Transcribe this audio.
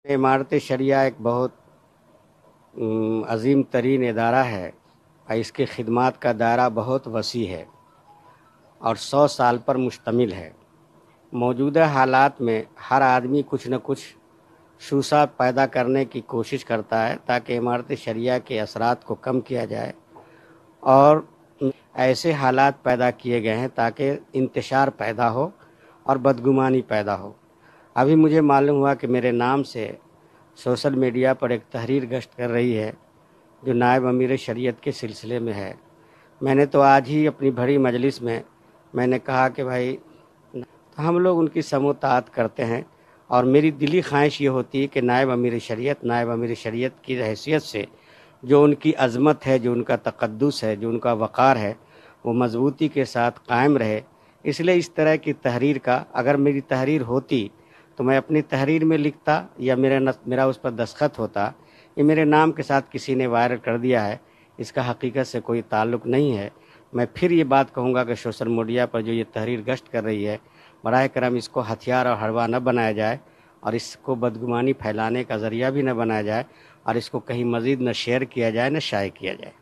इमारत शरिया एक बहुत अजीम तरीन इदारा है और इसकी खिदमत का दायरा बहुत वसी है और 100 साल पर मुश्तमिल है। मौजूदा हालात में हर आदमी कुछ न कुछ शूसा पैदा करने की कोशिश करता है ताकि इमारत शरिया के असरात को कम किया जाए, और ऐसे हालात पैदा किए गए हैं ताकि इंतशार पैदा हो और बदगुमानी पैदा हो। अभी मुझे मालूम हुआ कि मेरे नाम से सोशल मीडिया पर एक तहरीर गश्त कर रही है जो नायब अमीर शरीयत के सिलसिले में है। मैंने तो आज ही अपनी भरी मजलिस में मैंने कहा कि भाई हम लोग उनकी समूतात करते हैं, और मेरी दिली ख्वाहिश ये होती है कि नायब अमीर शरीयत की हैसियत से जो उनकी अज़मत है, जो उनका तक़द्दुस है, जो उनका वक़ार है, वो मज़बूती के साथ कायम रहे। इसलिए इस तरह की तहरीर का अगर मेरी तहरीर होती तो मैं अपनी तहरीर में लिखता या मेरा उस पर दस्तखत होता। ये मेरे नाम के साथ किसी ने वायरल कर दिया है, इसका हकीकत से कोई ताल्लुक़ नहीं है। मैं फिर ये बात कहूँगा कि सोशल मीडिया पर जो ये तहरीर गश्त कर रही है, बराए करम इसको हथियार और हड़वा न बनाया जाए और इसको बदगुमानी फैलाने का ज़रिया भी न बनाया जाए, और इसको कहीं मज़ीद न शेयर किया जाए न शाये किया जाए।